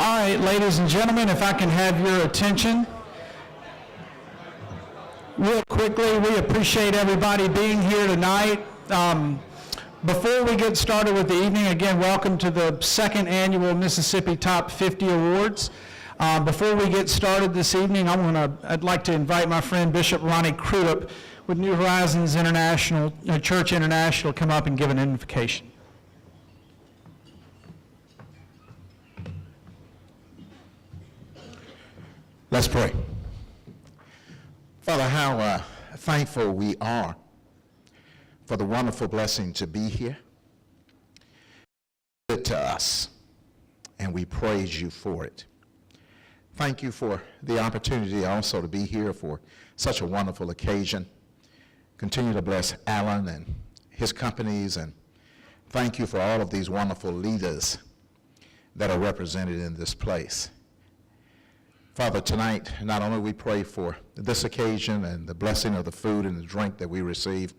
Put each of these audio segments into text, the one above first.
All right, ladies and gentlemen, if I can have your attention. Real quickly, we appreciate everybody being here tonight. Before we get started with the evening, again, welcome to the second annual Mississippi Top 50 Awards. Before we get started this evening, I'd like to invite my friend Bishop Ronnie Crudup with New Horizons International, Church International, come up and give an invocation. Let's pray. Father, how thankful we are for the wonderful blessing to be here. Good to us, and we praise you for it. Thank you for the opportunity also to be here for such a wonderful occasion. Continue to bless Alan and his companies, and thank you for all of these wonderful leaders that are represented in this place. Father, tonight, not only we pray for this occasion and the blessing of the food and the drink that we receive,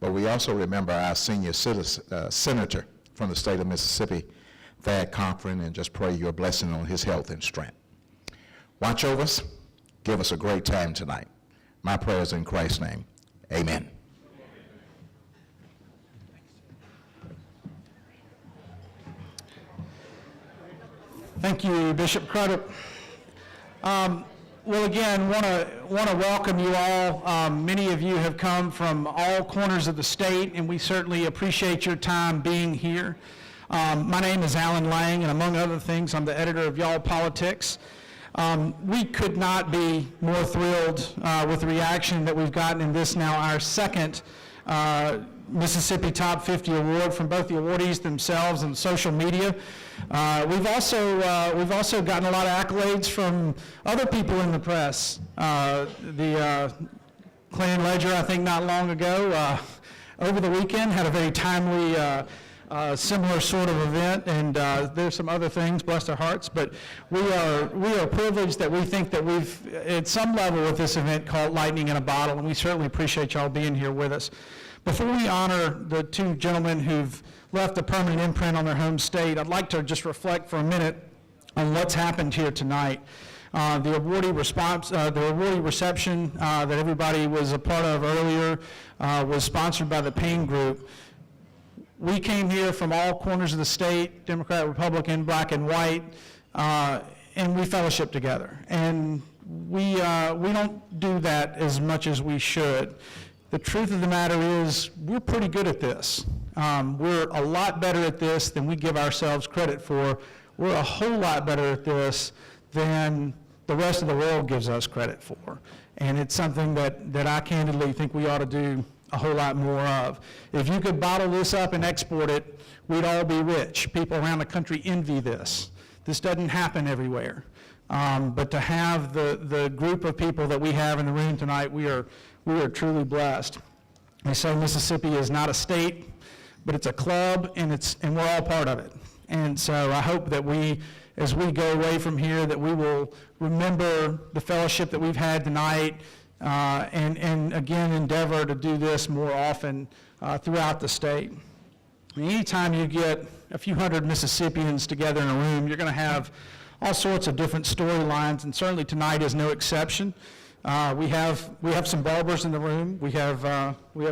but we also remember our senior senator from the state of Mississippi, Thad Cochran, and just pray your blessing on his health and strength. Watch over us. Give us a great time tonight. My prayers in Christ's name. Amen. Thank you, Bishop Crudup. Well, again, want to welcome you all. Many of you have come from all corners of the state, and we certainly appreciate your time being here. My name is Alan Lang, and among other things, I'm the editor of Y'all Politics. We could not be more thrilled with the reaction that we've gotten in this now our second Mississippi Top 50 Award from both the awardees themselves and social media. We've also gotten a lot of accolades from other people in the press. The Clarion Ledger, I think not long ago, over the weekend, had a very timely similar sort of event, and there's some other things, bless their hearts, but we are privileged that we think that we've, at some level with this event called Lightning in a Bottle, and we certainly appreciate y'all being here with us. Before we honor the two gentlemen who've left a permanent imprint on their home state, I'd like to just reflect for a minute on what's happened here tonight. The awardee reception that everybody was a part of earlier was sponsored by the Payne Group. We came here from all corners of the state, Democrat, Republican, black and white, and we fellowship together. And we don't do that as much as we should. The truth of the matter is we're pretty good at this. We're a lot better at this than we give ourselves credit for. We're a whole lot better at this than the rest of the world gives us credit for. And it's something that I candidly think we ought to do a whole lot more of. If you could bottle this up and export it, we'd all be rich. People around the country envy this. This doesn't happen everywhere. But to have the group of people that we have in the room tonight, we are truly blessed. They say Mississippi is not a state, but it's a club, and we're all part of it. And so I hope that as we go away from here, that we will remember the fellowship that we've had tonight, and again endeavor to do this more often throughout the state. I mean, anytime you get a few hundred Mississippians together in a room, you're going to have all sorts of different storylines, and certainly tonight is no exception. We have some barbers in the room. We have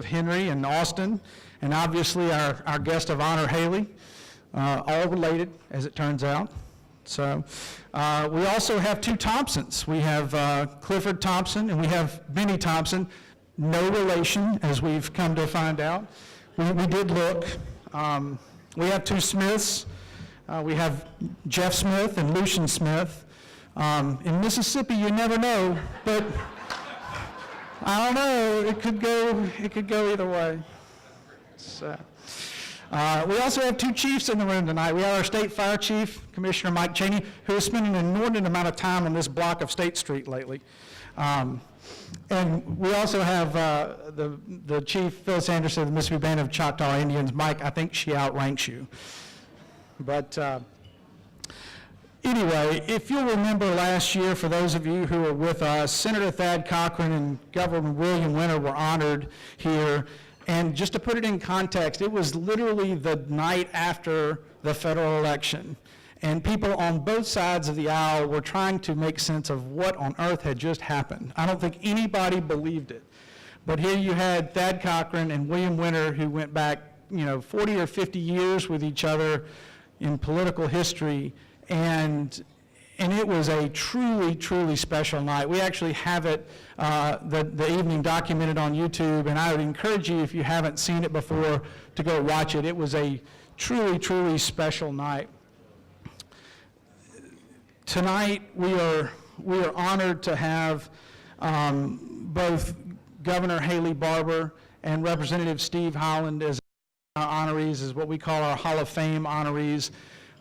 Henry and Austin, and obviously our guest of honor, Haley, all related, as it turns out. So we also have two Thompsons. We have Clifford Thompson and we have Benny Thompson, no relation, as we've come to find out. We did look. We have two Smiths. We have Jeff Smith and Lucian Smith. In Mississippi, you never know, but I don't know. It could go either way. So. We also have two chiefs in the room tonight. We have our state fire chief, Commissioner Mike Cheney, who has spent an inordinate amount of time on this block of State Street lately. And we also have the chief, Phyllis Anderson, of the Mississippi Band of Choctaw Indians. Mike, I think she outranks you. But anyway, if you'll remember last year, for those of you who were with us, Senator Thad Cochran and Governor William Winter were honored here. And just to put it in context, it was literally the night after the federal election. And people on both sides of the aisle were trying to make sense of what on earth had just happened. I don't think anybody believed it. But here you had Thad Cochran and William Winter, who went back, 40 or 50 years with each other in political history, and it was a truly, truly special night. We actually have it, the evening documented on YouTube, and I would encourage you, if you haven't seen it before, to go watch it. It was a truly, truly special night. Tonight, we are honored to have both Governor Haley Barbour and Representative Steve Holland as our honorees, as what we call our Hall of Fame honorees.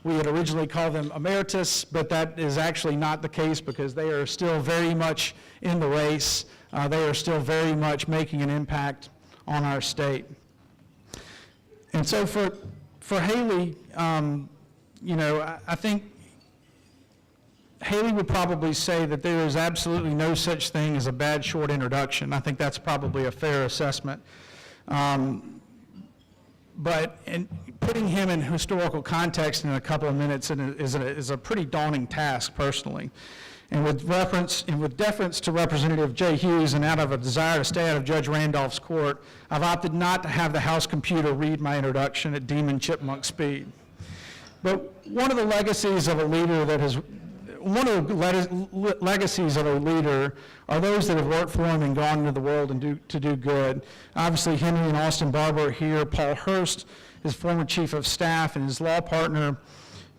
We had originally called them emeritus, but that is actually not the case because they are still very much in the race. They are still very much making an impact on our state. And so for Haley, I think Haley would probably say that there is absolutely no such thing as a bad short introduction. I think that's probably a fair assessment. But putting him in historical context in a couple of minutes is a pretty daunting task, personally. And with deference to Representative Jay Hughes and out of a desire to stay out of Judge Randolph's court, I've opted not to have the House computer read my introduction at demon chipmunk speed. But one of the legacies of a leader are those that have worked for him and gone into the world and to do good. Obviously, Henry and Austin Barbour are here. Paul Hurst, his former chief of staff, and his law partner,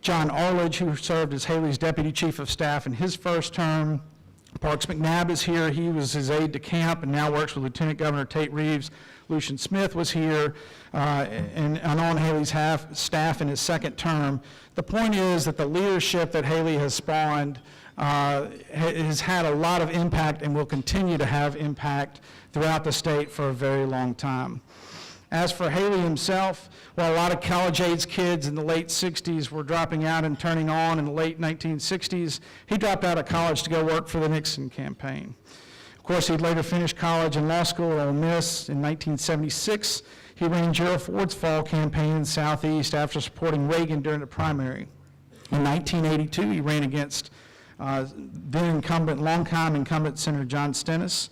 John Arledge, who served as Haley's deputy chief of staff in his first term. Parks McNabb is here. He was his aide de camp and now works with Lieutenant Governor Tate Reeves. Lucian Smith was here and on Haley's staff in his second term. The point is that the leadership that Haley has spawned has had a lot of impact and will continue to have impact throughout the state for a very long time. As for Haley himself, while a lot of college-age kids in the late 60s were dropping out and turning on in the late 1960s, he dropped out of college to go work for the Nixon campaign. Of course, he'd later finish college and law school at Ole Miss. In 1976, he ran Gerald Ford's fall campaign in the Southeast after supporting Reagan during the primary. In 1982, he ran against longtime incumbent Senator John Stennis.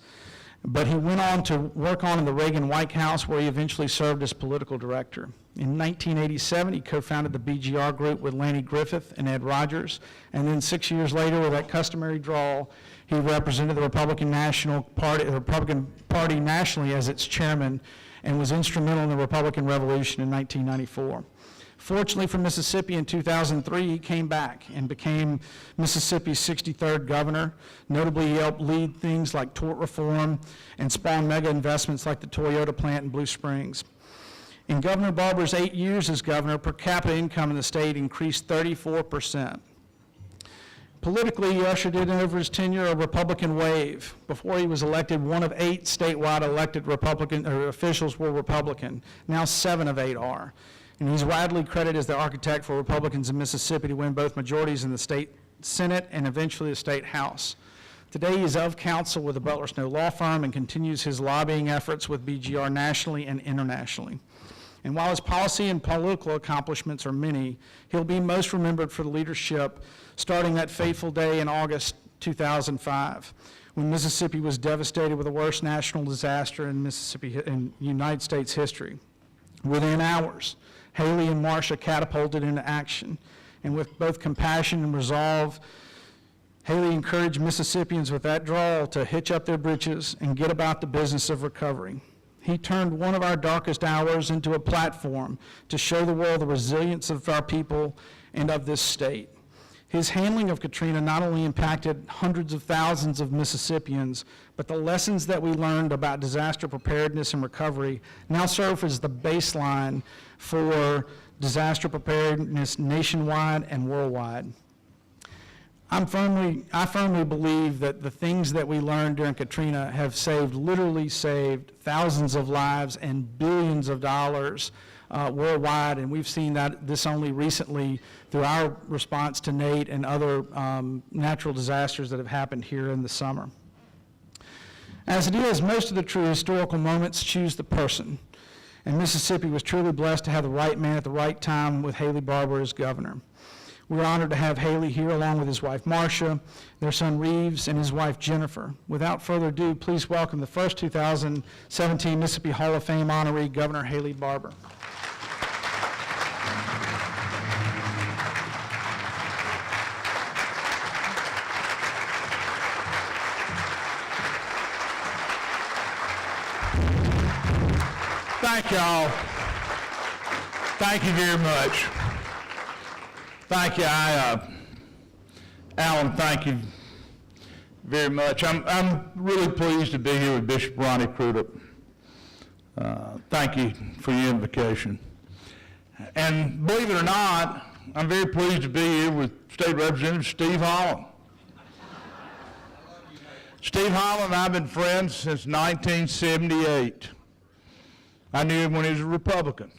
But he went on to work in the Reagan White House, where he eventually served as political director. In 1987, he co-founded the BGR Group with Lanny Griffith and Ed Rogers. And then 6 years later, with that customary drawl, he represented the Republican Party nationally as its chairman and was instrumental in the Republican Revolution in 1994. Fortunately for Mississippi, in 2003, he came back and became Mississippi's 63rd governor. Notably, he helped lead things like tort reform and spawn mega investments like the Toyota plant in Blue Springs. In Governor Barbour's 8 years as governor, per capita income in the state increased 34%. Politically, he ushered in over his tenure a Republican wave. Before he was elected, 1 of 8 statewide elected officials were Republican. Now 7 of 8 are. And he's widely credited as the architect for Republicans in Mississippi to win both majorities in the state Senate and eventually the state House. Today, he is of counsel with the Butler Snow Law Firm and continues his lobbying efforts with BGR nationally and internationally. And while his policy and political accomplishments are many, he'll be most remembered for the leadership starting that fateful day in August 2005, when Mississippi was devastated with the worst national disaster in United States history. Within hours, Haley and Marcia catapulted into action, and with both compassion and resolve, Haley encouraged Mississippians with that drawl to hitch up their britches and get about the business of recovery. He turned one of our darkest hours into a platform to show the world the resilience of our people and of this state. His handling of Katrina not only impacted hundreds of thousands of Mississippians, but the lessons that we learned about disaster preparedness and recovery now serve as the baseline for disaster preparedness nationwide and worldwide. I firmly believe that the things that we learned during Katrina have literally saved thousands of lives and billions of dollars worldwide, and we've seen this only recently through our response to Nate and other natural disasters that have happened here in the summer. As it is, most of the true historical moments choose the person, and Mississippi was truly blessed to have the right man at the right time with Haley Barbour as governor. We're honored to have Haley here along with his wife Marcia, their son Reeves, and his wife Jennifer. Without further ado, please welcome the first 2017 Mississippi Hall of Fame honoree, Governor Haley Barbour. Thank y'all. Thank you very much. Thank you. Alan, thank you very much. I'm really pleased to be here with Bishop Ronnie Crudup. Thank you for your invitation. And believe it or not, I'm very pleased to be here with State Representative Steve Holland. Steve Holland and I have been friends since 1978. I knew him when he was a Republican.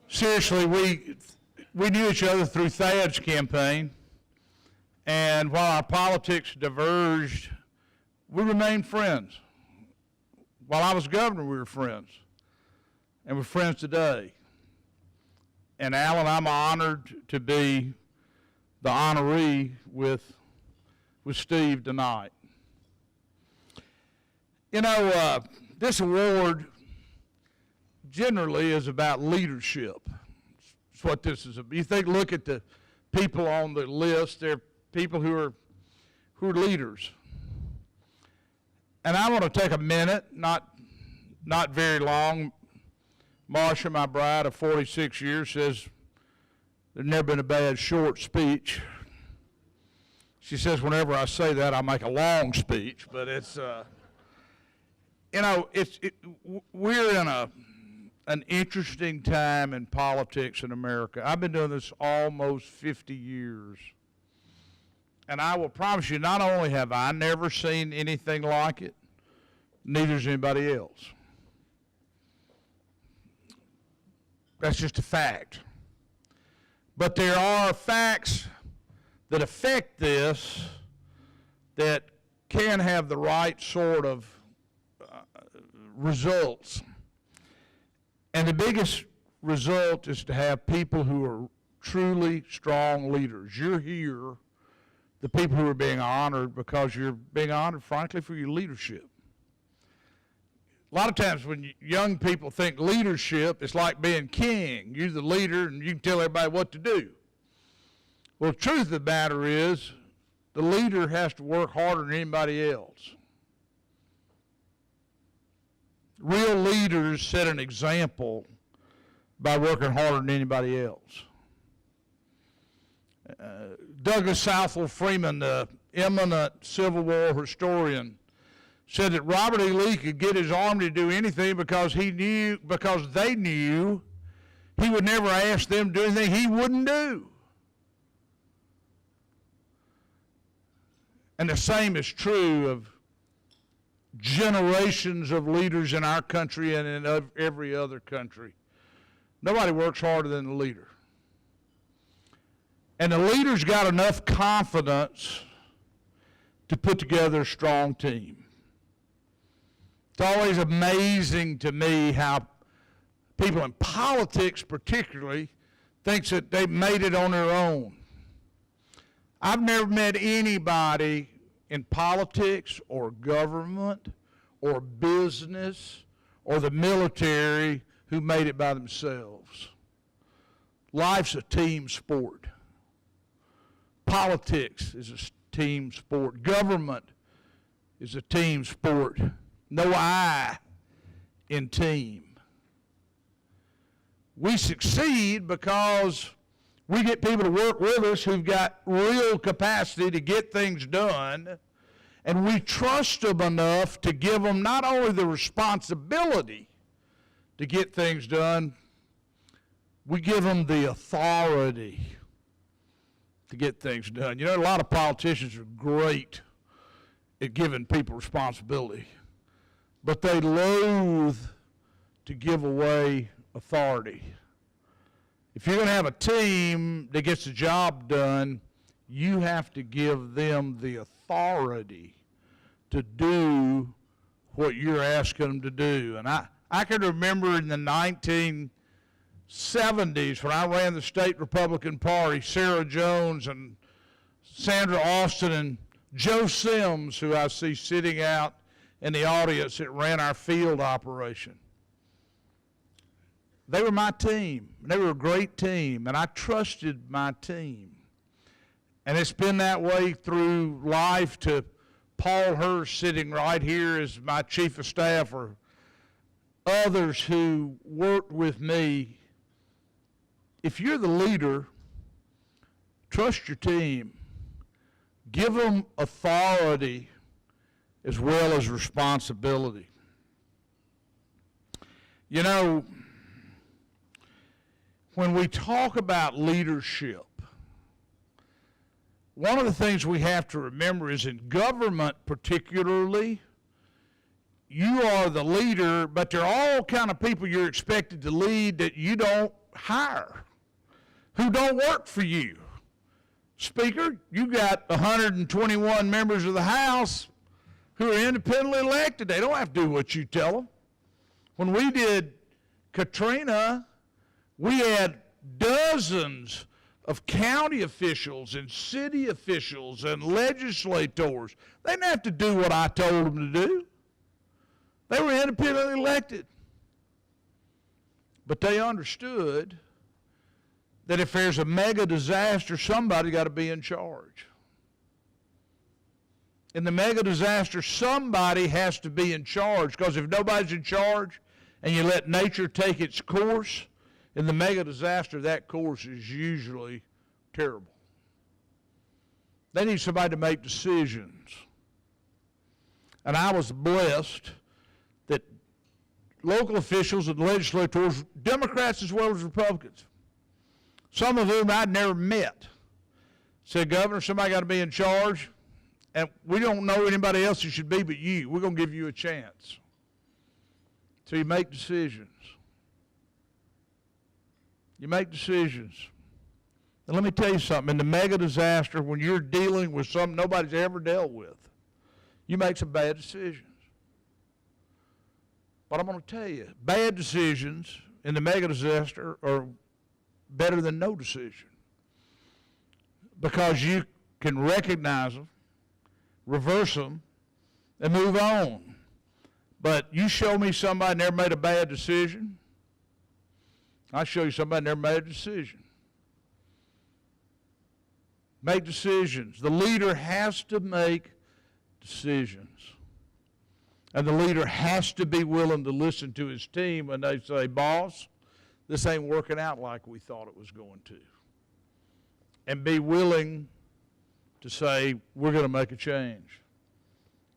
Seriously, we knew each other through Thad's campaign, and while our politics diverged, we remained friends. While I was governor, we were friends, and we're friends today. And Alan, I'm honored to be the honoree with Steve tonight. You know, this award generally is about leadership. That's what this is about. You look at the people on the list, they're people who are leaders. And I want to take a minute, not very long. Marcia, my bride of 46 years, says there's never been a bad short speech. She says whenever I say that, I make a long speech, but it's, you know, we're in an interesting time in politics in America. I've been doing this almost 50 years. And I will promise you, not only have I never seen anything like it, neither has anybody else. That's just a fact. But there are facts that affect this that can have the right sort of results. And the biggest result is to have people who are truly strong leaders. You're here, the people who are being honored, because you're being honored, frankly, for your leadership. A lot of times when young people think leadership, it's like being king. You're the leader and you can tell everybody what to do. Well, the truth of the matter is, the leader has to work harder than anybody else. Real leaders set an example by working harder than anybody else. Douglas Southwell Freeman, the eminent Civil War historian, said that Robert E. Lee could get his army to do anything because they knew he would never ask them to do anything he wouldn't do. And the same is true of generations of leaders in our country and in every other country. Nobody works harder than the leader. And the leader's got enough confidence to put together a strong team. It's always amazing to me how people in politics particularly think that they've made it on their own. I've never met anybody in politics or government or business or the military who made it by themselves. Life's a team sport. Politics is a team sport. Government is a team sport. No I in team. We succeed because we get people to work with us who've got real capacity to get things done, and we trust them enough to give them not only the responsibility to get things done, we give them the authority to get things done. You know, a lot of politicians are great at giving people responsibility, but they loathe to give away authority. If you're going to have a team that gets the job done, you have to give them the authority to do what you're asking them to do. And I can remember in the 70s, when I ran the state Republican Party, Sarah Jones and Sandra Austin and Joe Sims, who I see sitting out in the audience, that ran our field operation. They were my team. They were a great team, and I trusted my team. And it's been that way through life to Paul Hurst sitting right here as my chief of staff, or others who worked with me. If you're the leader, trust your team. Give them authority as well as responsibility. You know, when we talk about leadership, one of the things we have to remember is in government particularly, you are the leader, but there are all kind of people you're expected to lead that you don't hire, who don't work for you. Speaker, you got 121 members of the House who are independently elected. They don't have to do what you tell them. When we did Katrina, we had dozens of county officials and city officials and legislators. They didn't have to do what I told them to do. They were independently elected. But they understood that if there's a mega disaster, somebody's got to be in charge. In the mega disaster, somebody has to be in charge, because if nobody's in charge and you let nature take its course, in the mega disaster, that course is usually terrible. They need somebody to make decisions. And I was blessed that local officials and legislators, Democrats as well as Republicans, some of whom I'd never met, said, Governor, somebody got to be in charge, and we don't know anybody else who should be but you. We're going to give you a chance. So you make decisions. You make decisions. And let me tell you something. In the mega disaster, when you're dealing with something nobody's ever dealt with, you make some bad decisions. But I'm going to tell you, bad decisions in the mega disaster are better than no decision, because you can recognize them, reverse them, and move on. But you show me somebody never made a bad decision, I'll show you somebody never made a decision. Make decisions. The leader has to make decisions. And the leader has to be willing to listen to his team when they say, boss, this ain't working out like we thought it was going to. And be willing to say, we're going to make a change.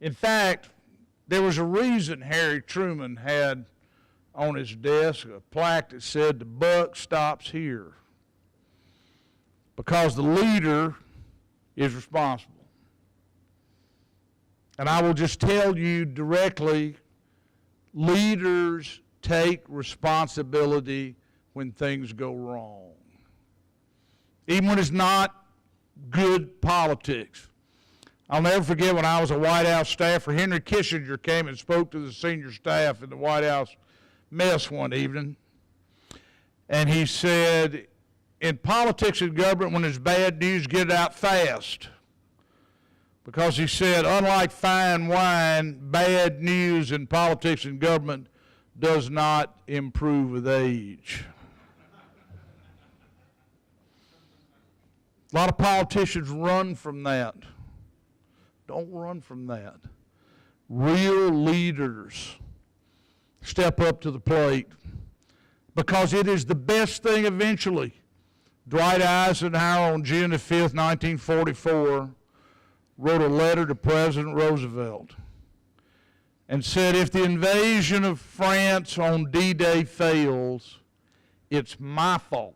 In fact, there was a reason Harry Truman had on his desk a plaque that said, the buck stops here. Because the leader is responsible. And I will just tell you directly, leaders take responsibility when things go wrong. Even when it's not good politics. I'll never forget when I was a White House staffer, Henry Kissinger came and spoke to the senior staff in the White House mess one evening. And he said, in politics and government, when there's bad news, get it out fast. Because he said, unlike fine wine, bad news in politics and government does not improve with age. A lot of politicians run from that. Don't run from that. Real leaders step up to the plate, because it is the best thing eventually. Dwight Eisenhower on June the 5th, 1944, wrote a letter to President Roosevelt and said, if the invasion of France on D-Day fails, it's my fault.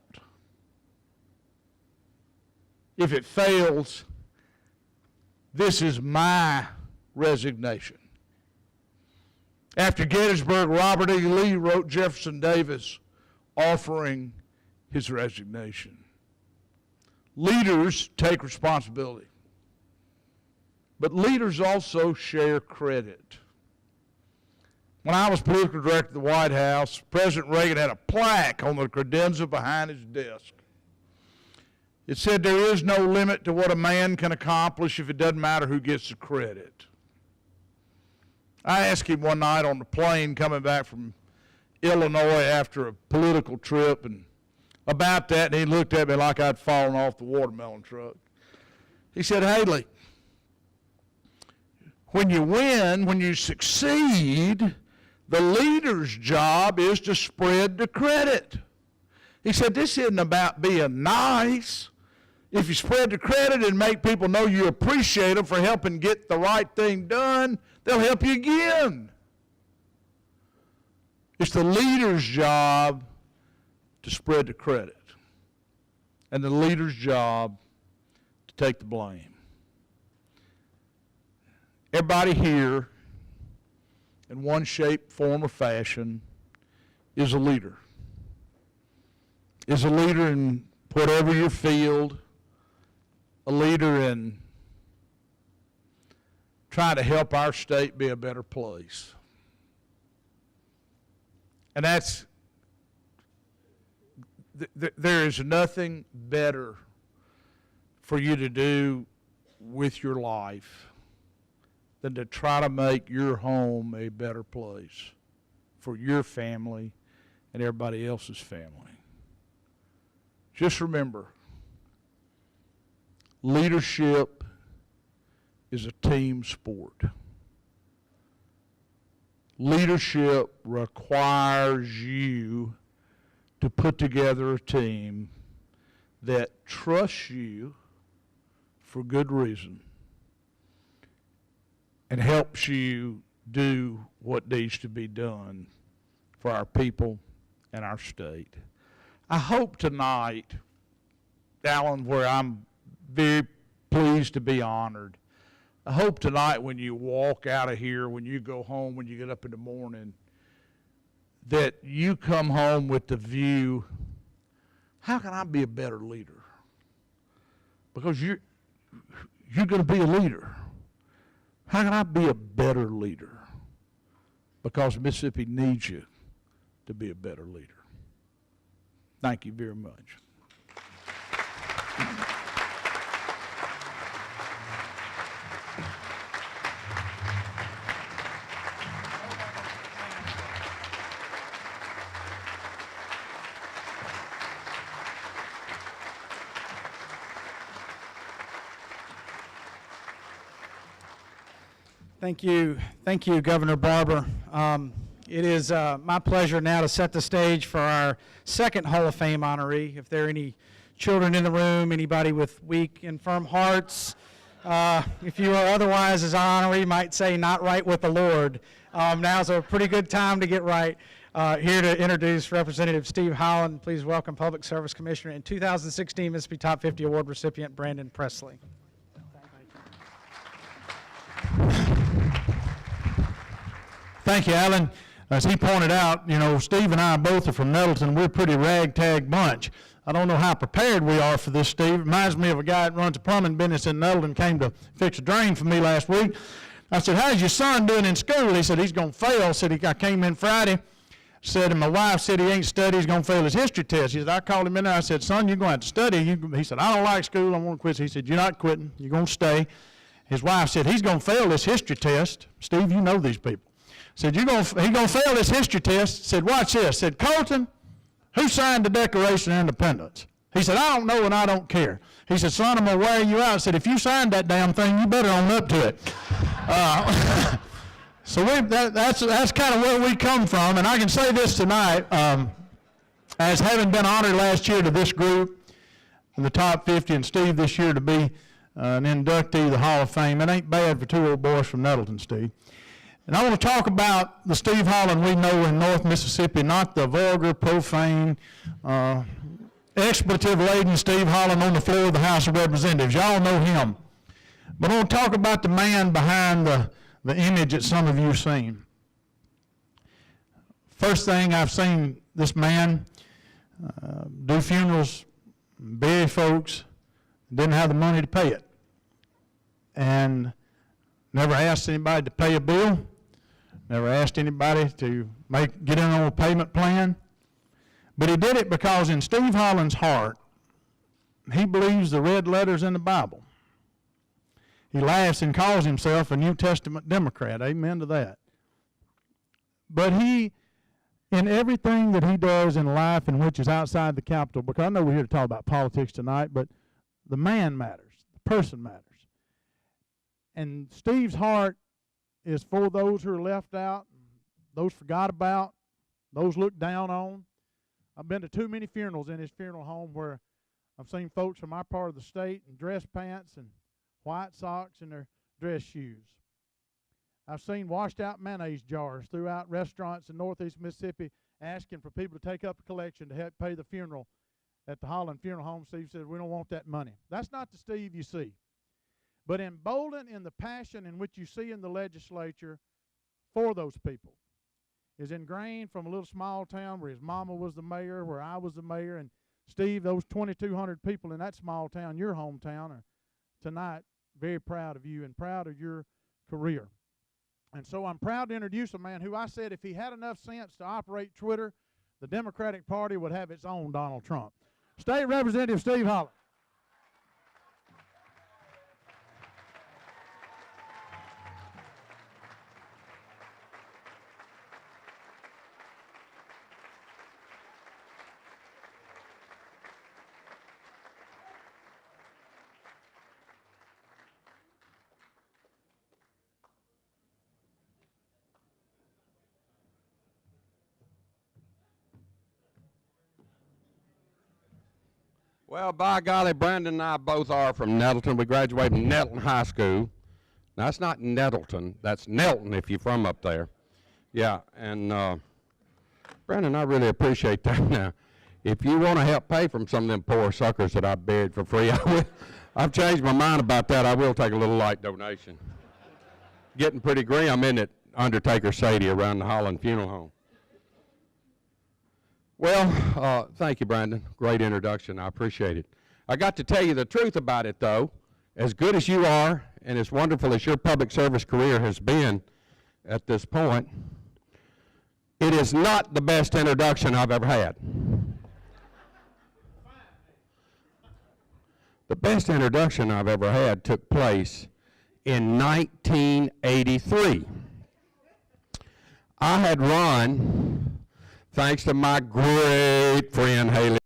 If it fails, this is my resignation. After Gettysburg, Robert E. Lee wrote Jefferson Davis offering his resignation. Leaders take responsibility. But leaders also share credit. When I was political director of the White House, President Reagan had a plaque on the credenza behind his desk. It said, "There is no limit to what a man can accomplish if it doesn't matter who gets the credit." I asked him one night on the plane coming back from Illinois after a political trip and about that, and he looked at me like I'd fallen off the watermelon truck. He said, "Haley, when you win, when you succeed, the leader's job is to spread the credit." He said, "This isn't about being nice. If you spread the credit and make people know you appreciate them for helping get the right thing done, they'll help you again." It's the leader's job to spread the credit, and the leader's job to take the blame. Everybody here, in one shape, form, or fashion, is a leader. Is a leader in whatever your field, a leader in trying to help our state be a better place. And that's, there is nothing better for you to do with your life than to try to make your home a better place for your family and everybody else's family. Just remember, leadership is a team sport. Leadership requires you to put together a team that trusts you for good reason and helps you do what needs to be done for our people and our state. I hope tonight, Alan, where I'm very pleased to be honored, I hope tonight when you walk out of here, when you go home, when you get up in the morning, that you come home with the view, how can I be a better leader? Because you're going to be a leader. How can I be a better leader? Because Mississippi needs you to be a better leader. Thank you very much. Thank you, Governor Barber. It is my pleasure now to set the stage for our second Hall of Fame honoree. If there are any children in the room, anybody with weak, infirm hearts, if you are otherwise as our honoree might say not right with the Lord, now's a pretty good time to get right. Here to introduce Representative Steve Holland. Please welcome Public Service Commissioner and 2016 Mississippi Top 50 Award recipient Brandon Presley. Thank you, Alan. As he pointed out, you know, Steve and I both are from Nettleton. We're a pretty ragtag bunch. I don't know how prepared we are for this, Steve. It reminds me of a guy that runs a plumbing business in Nettleton, came to fix a drain for me last week. I said, "How's your son doing in school?" He said, "He's going to fail." I said, I came in Friday, said, and my wife said he ain't studied, he's going to fail his history test. He said, I called him in there, I said, "Son, you're going to have to study." He said, "I don't like school, I want to quit." He said, "You're not quitting, you're going to stay." His wife said, "He's going to fail this history test." Steve, you know these people. Said, he's going to fail this history test. Said, "Watch this." Said, "Colton, who signed the Declaration of Independence?" He said, "I don't know and I don't care." He said, "Son, I'm going to wear you out." I said, "If you signed that damn thing, you better own up to it." So that's kind of where we come from. And I can say this tonight, as having been honored last year to this group, in the top 50, and Steve this year to be an inductee of the Hall of Fame, it ain't bad for two old boys from Nettleton, Steve. And I want to talk about the Steve Holland we know in North Mississippi, not the vulgar, profane, expletive-laden Steve Holland on the floor of the House of Representatives. Y'all know him. But I want to talk about the man behind the image that some of you have seen. First thing, I've seen this man do funerals, bury folks, didn't have the money to pay it. And never asked anybody to pay a bill, never asked anybody to get in on a payment plan. But he did it because in Steve Holland's heart, he believes the red letters in the Bible. He laughs and calls himself a New Testament Democrat. Amen to that. But he, in everything that he does in life and which is outside the Capitol, because I know we're here to talk about politics tonight, but the man matters, the person matters. And Steve's heart is for those who are left out, those forgot about, those looked down on. I've been to too many funerals in his funeral home where I've seen folks from our part of the state in dress pants and white socks and their dress shoes. I've seen washed out mayonnaise jars throughout restaurants in northeast Mississippi asking for people to take up a collection to help pay the funeral at the Holland Funeral Home. Steve said, we don't want that money. That's not the Steve you see. But emboldened in the passion in which you see in the legislature for those people is ingrained from a little small town where his mama was the mayor, where I was the mayor, and Steve, those 2,200 people in that small town, your hometown, are tonight very proud of you and proud of your career. And so I'm proud to introduce a man who I said if he had enough sense to operate Twitter, the Democratic Party would have its own Donald Trump. State Representative Steve Holland. Well, by golly, Brandon and I both are from Nettleton. We graduated from Nettleton High School. Now, that's not Nettleton. That's Nelton if you're from up there. Yeah, and Brandon, I really appreciate that. Now, if you want to help pay from some of them poor suckers that I buried for free, I've changed my mind about that. I will take a little light donation. Getting pretty grim, isn't it, Undertaker Sadie around the Holland Funeral Home? Well, thank you, Brandon. Great introduction. I appreciate it. I got to tell you the truth about it, though. As good as you are and as wonderful as your public service career has been at this point, it is not the best introduction I've ever had. The best introduction I've ever had took place in 1983. I had run, thanks to my great friend Haley